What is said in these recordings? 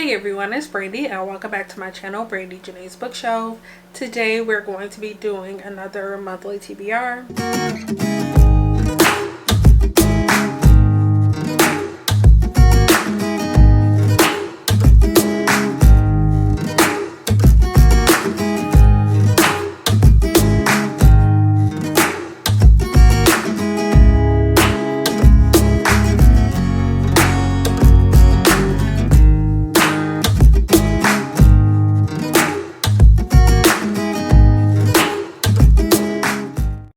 Hey everyone, it's Brandy and welcome back to my channel, Brandy Janae's Bookshelf. Today we're going to be doing another monthly TBR.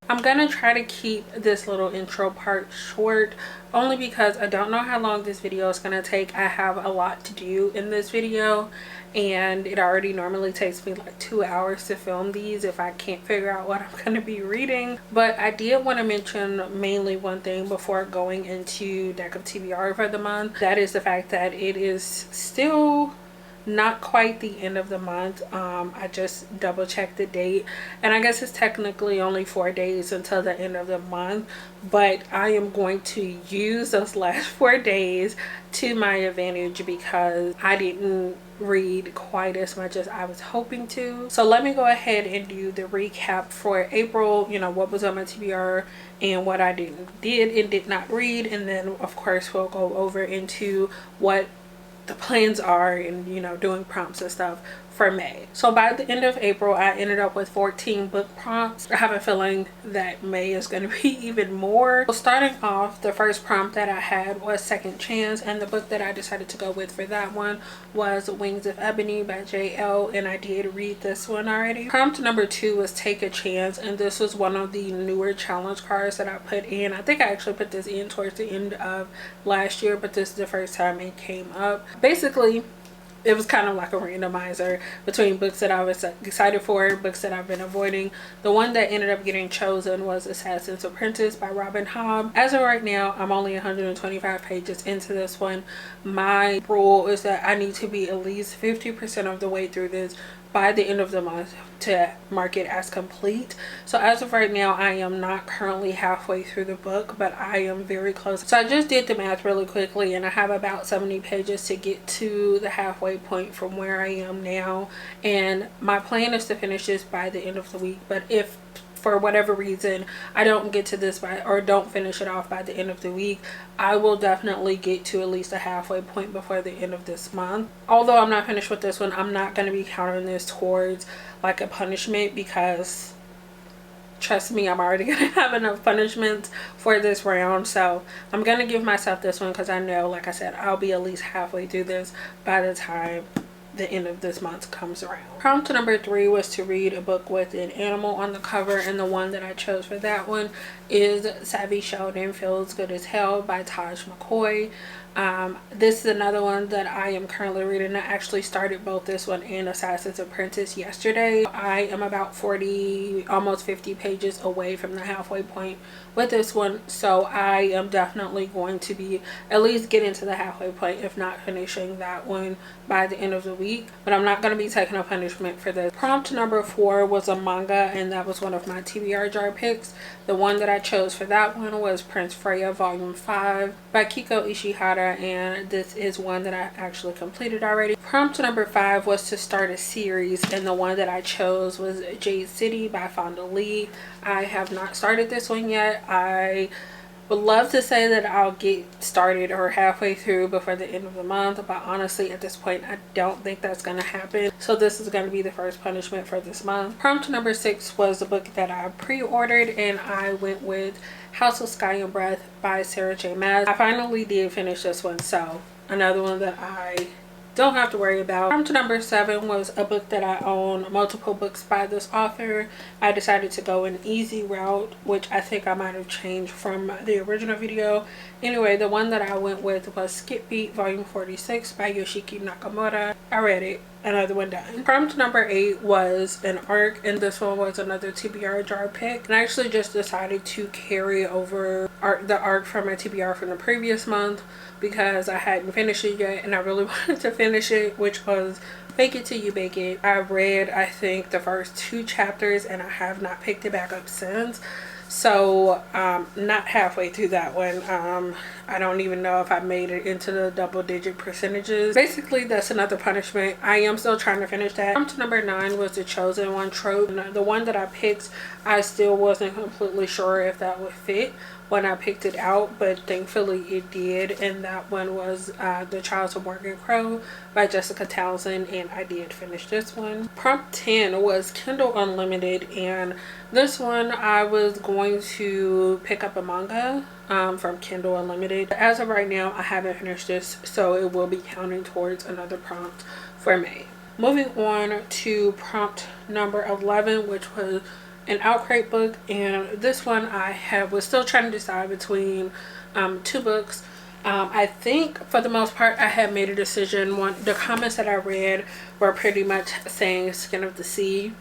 I'm gonna try to keep this little intro part short only because I don't know how long this video is gonna take. I have a lot to do in this video and it already normally takes me like 2 hours to film these if I can't figure out what I'm gonna be reading. But I did want to mention mainly one thing before going into Deck of TBR for the month. That is the fact that it is still not quite the end of the month. I just double checked the date and I guess it's technically only 4 days until the end of the month, but I am going to use those last 4 days to my advantage because I didn't read quite as much as I was hoping to. So let me go ahead and do the recap for April, you know, what was on my TBR and what I did and did not read, and then of course we'll go over into what the plans are and, you know, doing prompts and stuff for May. So by the end of April I ended up with 14 book prompts. I have a feeling that May is going to be even more. So starting off, the first prompt that I had was Second Chance, and the book that I decided to go with for that one was Wings of Ebony by J.L. and I did read this one already. Prompt number 2 was Take a Chance, and this was one of the newer challenge cards that I put in. I think I actually put this in towards the end of last year, but this is the first time it came up. Basically it was kind of like a randomizer between books that I was excited for, books that I've been avoiding. The one that ended up getting chosen was Assassin's Apprentice by Robin Hobb. As of right now, I'm only 125 pages into this one. My rule is that I need to be at least 50% of the way through this by the end of the month to mark it as complete. So as of right now, I am not currently halfway through the book, but I am very close. So I just did the math really quickly and I have about 70 pages to get to the halfway point from where I am now, and my plan is to finish this by the end of the week. But if for whatever reason I don't get to this by, or don't finish it off by the end of the week, I will definitely get to at least a halfway point before the end of this month. Although I'm not finished with this one, I'm not going to be counting this towards like a punishment because trust me, I'm already going to have enough punishments for this round. So I'm going to give myself this one because I know, like I said, I'll be at least halfway through this by the time the end of this month comes around. Prompt number 3 was to read a book with an animal on the cover, and the one that I chose for that one is Savvy Sheldon Feels Good as Hell by Taj McCoy. This is another one that I am currently reading. I actually started both this one and Assassin's Apprentice yesterday. I am about 40, almost 50 pages away from the halfway point with this one, so I am definitely going to be at least getting to the halfway point, if not finishing that one by the end of the week. But I'm not going to be taking a punishment for this. Prompt number 4 was a manga, and that was one of my TBR jar picks. The one that I chose for that one was Prince Freya Volume 5 by Kiko Ishihara, and this is one that I actually completed already. Prompt number 5 was to start a series, and the one that I chose was Jade City by Fonda Lee. I have not started this one yet. I would love to say that I'll get started or halfway through before the end of the month, but honestly at this point I don't think that's going to happen. So this is going to be the first punishment for this month. Prompt number 6 was the book that I pre-ordered, and I went with House of Sky and Breath by Sarah J. Maas. I finally did finish this one, so another one that I don't have to worry about. Prompt number 7 was a book that I own multiple books by this author. I decided to go an easy route, which I think I might have changed from the original video. Anyway, the one that I went with was Skip Beat Volume 46 by Yoshiki Nakamura. I read it. Another one done. Prompt number 8 was an arc, and this one was another TBR jar pick. And I actually just decided to carry over the arc from my TBR from the previous month because I hadn't finished it yet and I really wanted to finish it, which was Fake It Till You Bake It. I read, I think, the first 2 chapters and I have not picked it back up since. So not halfway through that one. I don't even know if I made it into the double-digit percentages. Basically, that's another punishment. I am still trying to finish that. Prompt number 9 was the chosen one trope. And the one that I picked, I still wasn't completely sure if that would fit when I picked it out, but thankfully it did. And that one was The Trials of Morgan Crow by Jessica Townsend, and I did finish this one. Prompt 10 was Kindle Unlimited, and this one I was going to pick up a manga from Kindle Unlimited. As of right now, I haven't finished this, so it will be counting towards another prompt for May. Moving on to prompt number 11, which was an Outcrate book, and this one I was still trying to decide between 2 books. I think for the most part I had made a decision. The comments that I read were pretty much saying Skin of the Sea,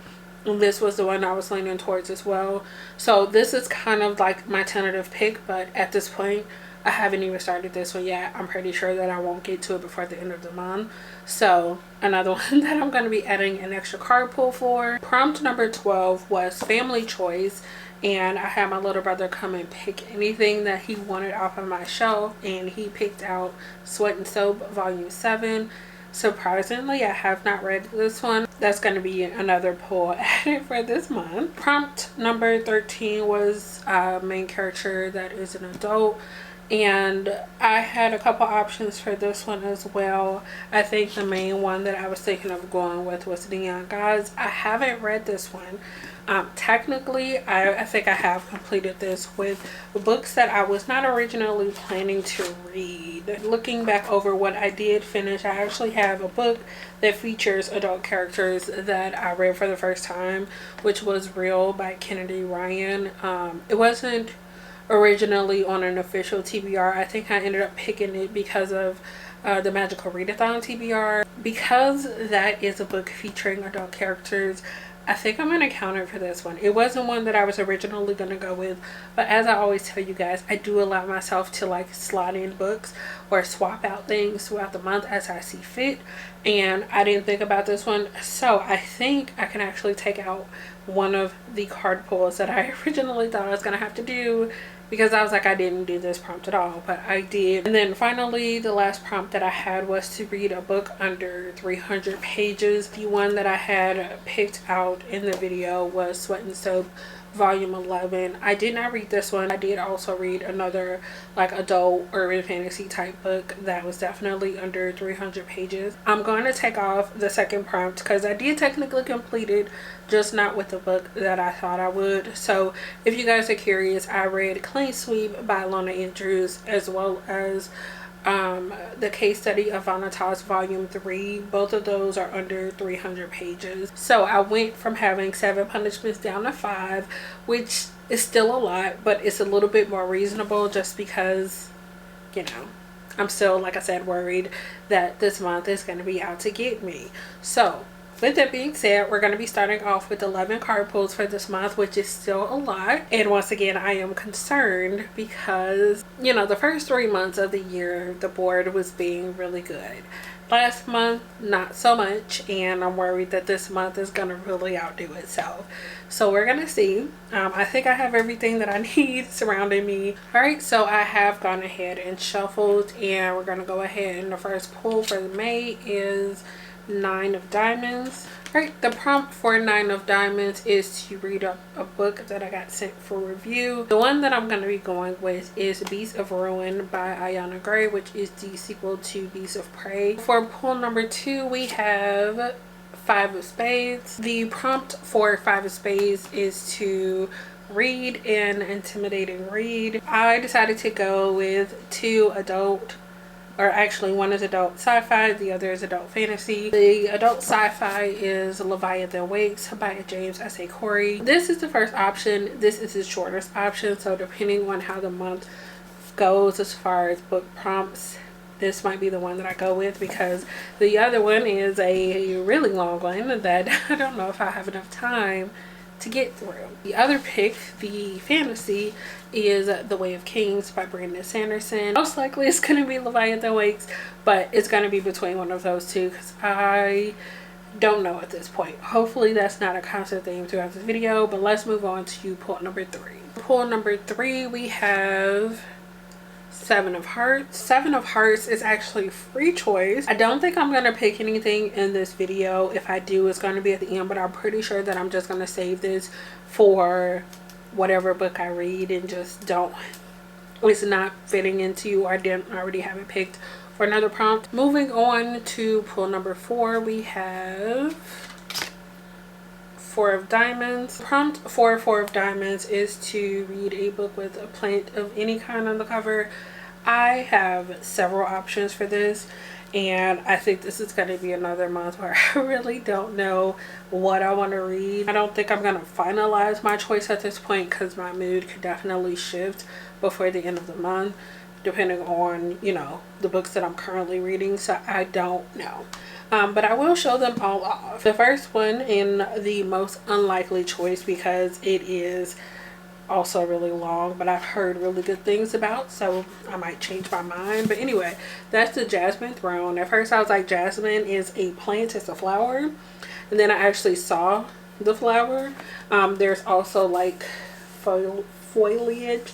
and this was the one I was leaning towards as well. So this is kind of like my tentative pick, but at this point I haven't even started this one yet. I'm pretty sure that I won't get to it before the end of the month. So another one that I'm going to be adding an extra card pull for. Prompt number 12 was Family Choice, and I had my little brother come and pick anything that he wanted off of my shelf, and he picked out Sweat and Soap Volume 7. Surprisingly, I have not read this one. That's going to be another pull added for this month. Prompt number 13 was a main character that is an adult, and I had a couple options for this one as well. I think the main one that I was thinking of going with was Neon Gods. I haven't read this one. Technically, I think I have completed this with books that I was not originally planning to read. Looking back over what I did finish, I actually have a book that features adult characters that I read for the first time, which was Real by Kennedy Ryan. It wasn't originally on an official TBR. I think I ended up picking it because of the Magical Readathon TBR. Because that is a book featuring adult characters, I think I'm going to count it for this one. It wasn't one that I was originally going to go with, but as I always tell you guys, I do allow myself to like slot in books or swap out things throughout the month as I see fit, and I didn't think about this one, so I think I can actually take out one of the card pulls that I originally thought I was going to have to do, because I was like, I didn't do this prompt at all, but I did. And then finally, the last prompt that I had was to read a book under 300 pages. The one that I had picked out in the video was Sweat and Soap Volume 11. I did not read this one. I did also read another like adult urban fantasy type book that was definitely under 300 pages. I'm going to take off the second prompt because I did technically complete it, just not with the book that I thought I would. So if you guys are curious, I read Clean Sweep by Lona Andrews, as well as the case study of Vanitas Volume 3. Both of those are under 300 pages. So I went from having 7 punishments down to 5, which is still a lot, but it's a little bit more reasonable just because, you know, I'm still, like I said, worried that this month is going to be out to get me. So with that being said, we're going to be starting off with 11 card pulls for this month, which is still a lot. And once again, I am concerned because, you know, the first 3 months of the year, the board was being really good. Last month, not so much, and I'm worried that this month is going to really outdo itself. So we're going to see. I think I have everything that I need surrounding me. Alright, so I have gone ahead and shuffled, and we're going to go ahead, and the first pull for May is 9 of Diamonds. Alright, the prompt for 9 of Diamonds is to read a book that I got sent for review. The one that I'm going to be going with is Beasts of Ruin by Ayana Gray, which is the sequel to Beasts of Prey. For pull number 2, we have 5 of Spades. The prompt for 5 of Spades is to read an intimidating read. I decided to go with 2 adult, or actually one is adult sci-fi, the other is adult fantasy. The adult sci-fi is Leviathan Wakes by James S.A. Corey. This is the first option. This is the shortest option, so depending on how the month goes as far as book prompts, this might be the one that I go with, because the other one is a really long one that I don't know if I have enough time to get through. The other pick, the fantasy, is The Way of Kings by Brandon Sanderson. Most likely it's going to be Leviathan Wakes, but it's going to be between one of those two because I don't know at this point. Hopefully that's not a constant theme throughout this video, but let's move on to pull number 3. Pull number 3, we have Seven of Hearts. Seven of Hearts is actually free choice. I don't think I'm going to pick anything in this video. If I do, it's going to be at the end, but I'm pretty sure that I'm just going to save this for whatever book I read and just don't, it's not fitting into, or I didn't already have it picked for another prompt. Moving on to pull number 4, we have Four of Diamonds. Prompt for Four of Diamonds is to read a book with a plant of any kind on the cover. I have several options for this, and I think this is going to be another month where I really don't know what I want to read. I don't think I'm going to finalize my choice at this point because my mood could definitely shift before the end of the month depending on, you know, the books that I'm currently reading, so I don't know. But I will show them all off. The first one, in the most unlikely choice because it is also really long, but I've heard really good things about, so I might change my mind. But anyway, that's the Jasmine Throne. At first I was like, jasmine is a plant, it's a flower, and then I actually saw the flower. There's also like foliage,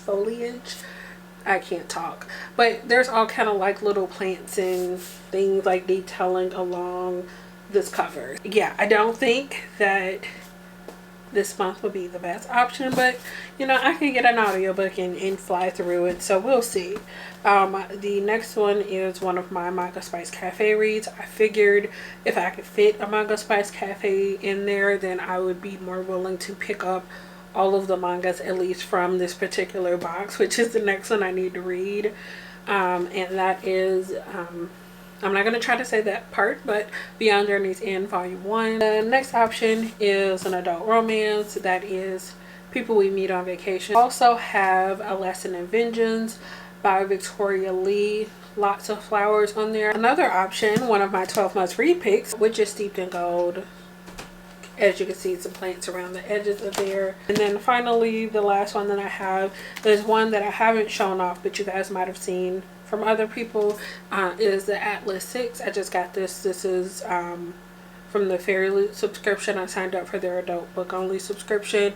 I can't talk, but there's all kind of like little plants and things like detailing along this cover. Yeah, I don't think that this month would be the best option, but you know, I can get an audiobook and fly through it, so we'll see. The next one is one of my Manga Spice Cafe reads. I figured if I could fit a Manga Spice Cafe in there, then I would be more willing to pick up all of the mangas, at least from this particular box, which is the next one I need to read. And that is I'm not going to try to say that part, but Beyond Journey's End Volume 1. The next option is an adult romance. That is People We Meet on Vacation. Also have A Lesson in Vengeance by Victoria Lee. Lots of flowers on there. Another option, one of my 12 months read picks, which is Steeped in Gold. As you can see, some plants around the edges of there. And then finally, the last one that I have is one that I haven't shown off, but you guys might have seen from other people, is the Atlas 6. I just got this. This is from the Fairy subscription. I signed up for their adult book only subscription.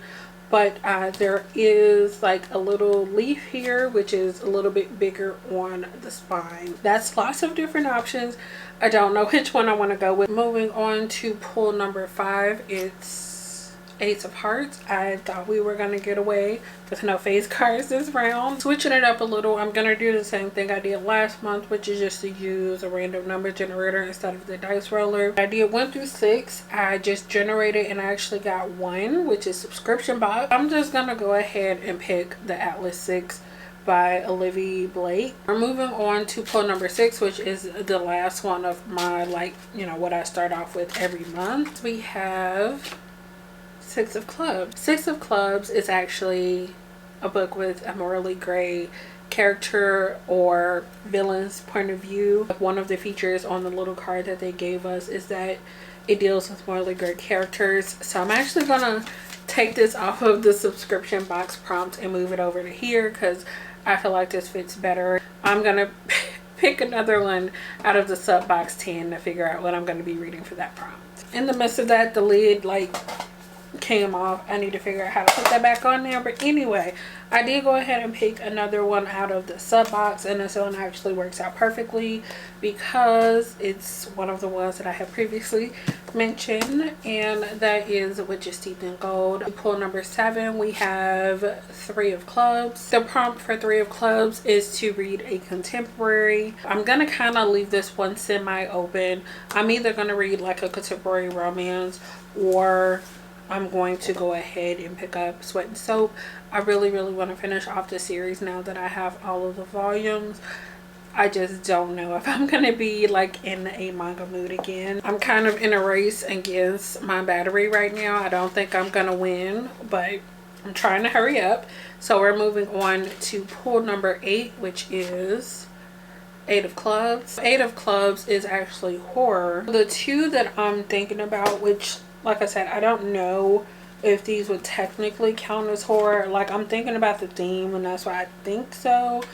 But there is like a little leaf here, which is a little bit bigger on the spine. That's lots of different options. I don't know which one I want to go with. Moving on to pull number 5, it's Ace of Hearts. I thought we were going to get away with no face cards this round. Switching it up a little, I'm going to do the same thing I did last month, which is just to use a random number generator instead of the dice roller. I did 1 through 6. I just generated and I actually got 1, which is subscription box. I'm just going to go ahead and pick the Atlas 6 by Olivia Blake. We're moving on to pull number 6, which is the last one of my, like, you know, what I start off with every month. We have Six of Clubs. Six of Clubs is actually a book with a morally gray character or villain's point of view. One of the features on the little card that they gave us is that it deals with morally gray characters. So I'm actually gonna take this off of the subscription box prompt and move it over to here because I feel like this fits better. I'm gonna pick another one out of the sub box 10 to figure out what I'm going to be reading for that prompt. In the midst of that, the lid like came off. I need to figure out how to put that back on there, but anyway, I did go ahead and pick another one out of the sub box, and this one actually works out perfectly because it's one of the ones that I have previously mentioned, and that is Which is Steeped in Gold. Pull number 7, we have Three of Clubs. The prompt for Three of Clubs is to read a contemporary. I'm gonna kind of leave this one semi-open. I'm either gonna read like a contemporary romance, or I'm going to go ahead and pick up Sweat and Soap. I really want to finish off the series now that I have all of the volumes. I just don't know if I'm going to be like in a manga mood again. I'm kind of in a race against my battery right now. I don't think I'm going to win, but I'm trying to hurry up. So we're moving on to pull number 8, which is Eight of Clubs. Eight of Clubs is actually horror. The two that I'm thinking about, which like I said, I don't know if these would technically count as horror. Like, I'm thinking about the theme and that's why I think so,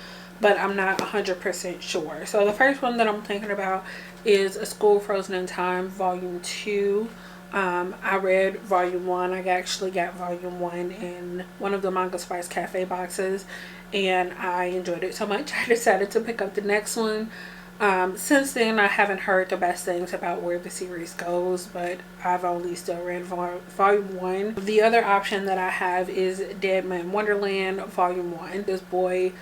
but I'm not 100% sure. So the first one that I'm thinking about is A School Frozen in Time Volume 2. I read volume 1. I actually got volume 1 in one of the Manga Spice Cafe boxes, and I enjoyed it so much I decided to pick up the next one. Since then, I haven't heard the best things about where the series goes, but I've only still read volume 1. The other option that I have is Dead Man Wonderland volume 1. This boy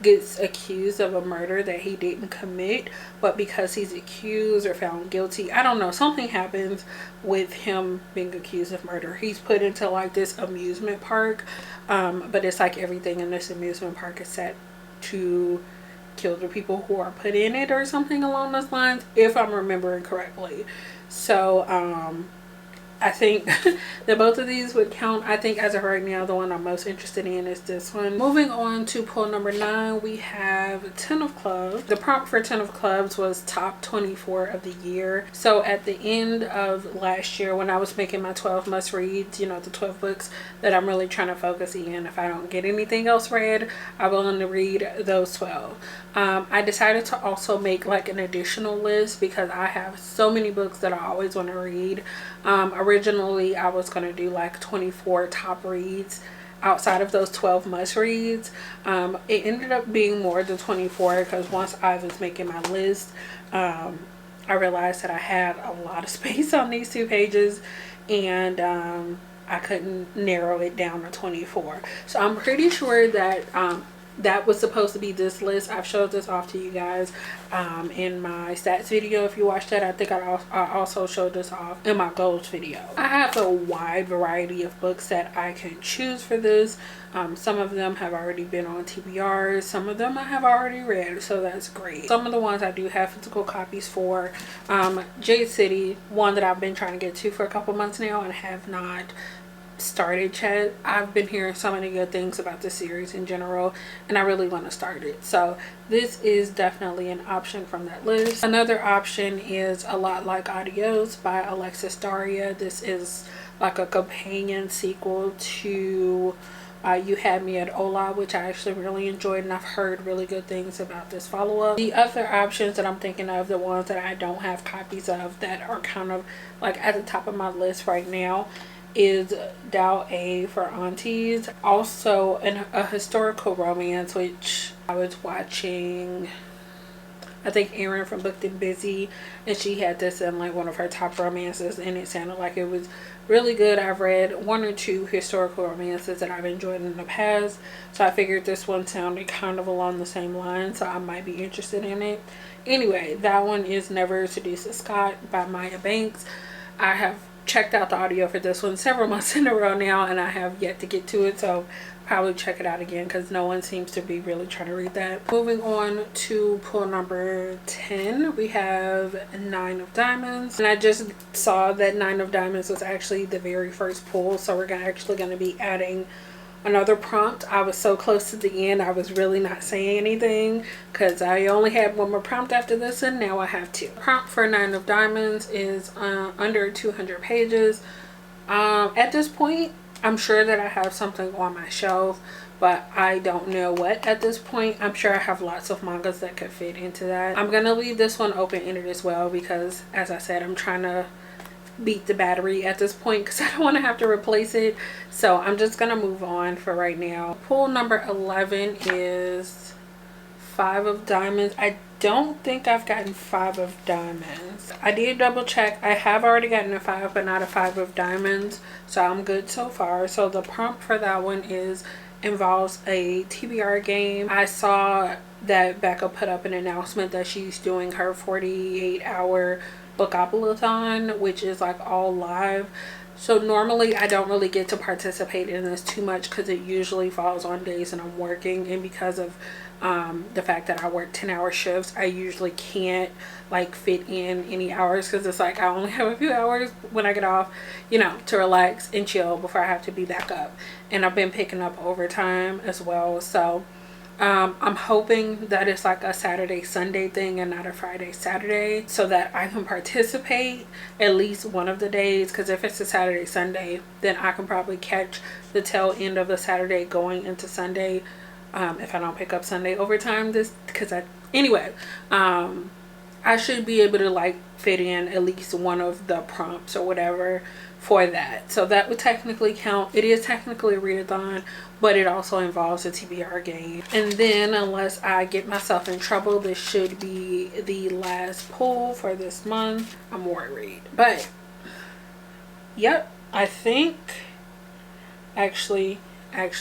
gets accused of a murder that he didn't commit, but because he's accused or found guilty, I don't know, something happens with him being accused of murder. He's put into like this amusement park, but it's like everything in this amusement park is set to kill the people who are put in it or something along those lines, if I'm remembering correctly. So I think that both of these would count. I think as of right now, the one I'm most interested in is this one. Moving on to pull number 9, we have 10 of Clubs. The prompt for 10 of Clubs was top 24 of the year. So at the end of last year, when I was making my 12 must reads, you know, the 12 books that I'm really trying to focus in, if I don't get anything else read, I will only read those 12. I decided to also make like an additional list because I have so many books that I always want to read. Originally I was going to do like 24 top reads outside of those 12 must reads. It ended up being more than 24 because once I was making my list, I realized that I had a lot of space on these 2 pages, and I couldn't narrow it down to 24. So I'm pretty sure that that was supposed to be this list. I've showed this off to you guys in my stats video. If you watched that, I think I also showed this off in my goals video. I have a wide variety of books that I can choose for this. Some of them have already been on TBR. Some of them I have already read, so that's great. Some of the ones I do have physical copies for. Jade City, one that I've been trying to get to for a couple months now and have not started yet. I've been hearing so many good things about the series in general, and I really want to start it. So this is definitely an option from that list. Another option is A Lot Like Adios by Alexis Daria. This is like a companion sequel to You Had Me at Hola, which I actually really enjoyed, and I've heard really good things about this follow-up. The other options that I'm thinking of, the ones that I don't have copies of that are kind of like at the top of my list right now, is Dao A for Aunties. Also a historical romance, which I was watching, I think Erin from Booked and Busy, and she had this in like one of her top romances, and it sounded like it was really good. I've read 1 or 2 historical romances that I've enjoyed in the past, so I figured this one sounded kind of along the same line, so I might be interested in it. Anyway, that one is Never Seduce a Scot by Maya Banks. I have checked out the audio for this one several months in a row now, and I have yet to get to it, so probably check it out again because no one seems to be really trying to read that. Moving on to pull number 10, we have 9 of Diamonds, and I just saw that 9 of Diamonds was actually the very first pull, so we're actually going to be adding another prompt. I was so close to the end, I was really not saying anything because I only had one more prompt after this, and now I have 2. Prompt for 9 of Diamonds is under 200 pages. At this point, I'm sure that I have something on my shelf, but I don't know what at this point. I'm sure I have lots of mangas that could fit into that. I'm gonna leave this one open-ended as well because, as I said, I'm trying to beat the battery at this point because I don't want to have to replace it. So I'm just gonna move on for right now. Pull number 11 is 5 of Diamonds. I don't think I've gotten 5 of Diamonds. I did double check. I have already gotten a 5 but not a 5 of Diamonds, so I'm good so far. So the prompt for that one involves a TBR game. I saw that Becca put up an announcement that she's doing her 48-hour Bookathon, which is like all live. So normally I don't really get to participate in this too much because it usually falls on days and I'm working, and because of the fact that I work 10-hour shifts, I usually can't like fit in any hours because it's like I only have a few hours when I get off, you know, to relax and chill before I have to be back up. And I've been picking up overtime as well, so I'm hoping that it's like a Saturday Sunday thing and not a Friday Saturday, so that I can participate at least one of the days, because if it's a Saturday Sunday, then I can probably catch the tail end of the Saturday going into Sunday, if I don't pick up Sunday overtime anyway, I should be able to like fit in at least one of the prompts or whatever for that. So that would technically count. It is technically a readathon, but it also involves a TBR game. And then unless I get myself in trouble, this should be the last pull for this month. I'm worried, but yep, I think actually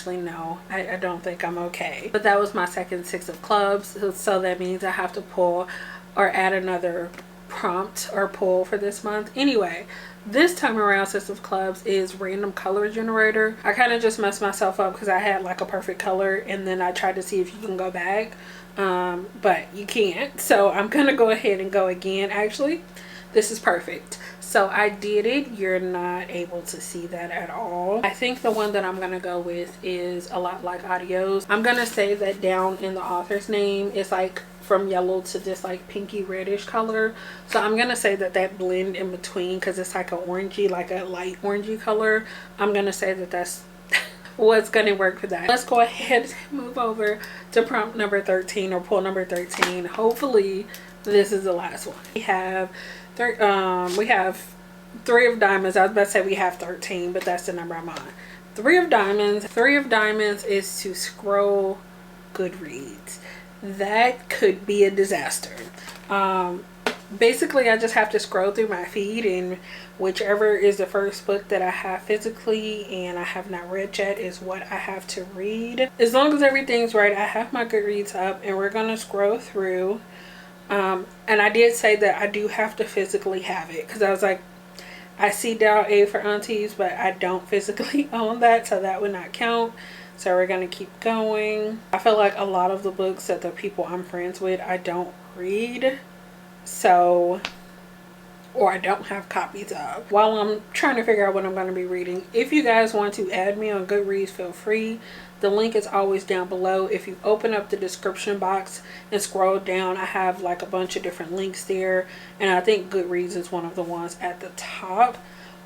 no, I don't think I'm okay. But that was my second Six of Clubs, so that means I have to pull or add another prompt or pull for this month. Anyway, this time around Six of Clubs is random color generator. I kind of just messed myself up because I had like a perfect color and then I tried to see if you can go back, but you can't. So I'm gonna go ahead and go again. Actually, this is perfect. So I did it. You're not able to see that at all. I think the one that I'm gonna go with is A Lot Like Adios. I'm gonna say that down in the author's name it's like from yellow to this like pinky reddish color, so I'm gonna say that that blend in between, because it's like a orangey, like a light orangey color, I'm gonna say that that's what's gonna work for that. Let's go ahead and move over to prompt number 13 or pull number 13. Hopefully this is the last one. We have three of diamonds. I was about to say we have 13, but that's the number I'm on. Three of diamonds. Three of diamonds is to scroll Goodreads. That could be a disaster. Basically I just have to scroll through my feed, and whichever is the first book that I have physically and I have not read yet is what I have to read. As long as everything's right, I have my Goodreads up and we're gonna scroll through. And I did say that I do have to physically have it, because I was like, I see Dow A for Aunties, but I don't physically own that, so that would not count. So we're gonna keep going. I feel like a lot of the books that the people I'm friends with I don't read, so, or I don't have copies of. While I'm trying to figure out what I'm going to be reading, if you guys want to add me on Goodreads, feel free. The link is always down below. If you open up the description box and scroll down, I have like a bunch of different links there, and I think Goodreads is one of the ones at the top.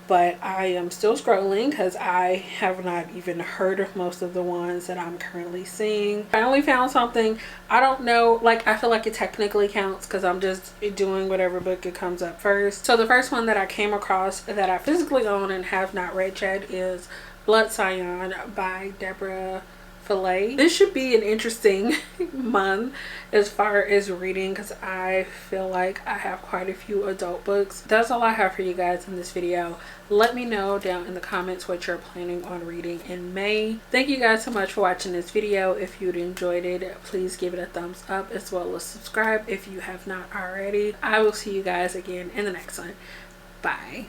But I am still scrolling because I have not even heard of most of the ones that I'm currently seeing. I only found something. I don't know, like I feel like it technically counts because I'm just doing whatever book it comes up first. So the first one that I came across that I physically own and have not read yet is Blood Scion by Deborah Fillet. This should be an interesting month as far as reading, because I feel like I have quite a few adult books. That's all I have for you guys in this video. Let me know down in the comments what you're planning on reading in May. Thank you guys so much for watching this video. If you'd enjoyed it, please give it a thumbs up as well as subscribe if you have not already. I will see you guys again in the next one. Bye.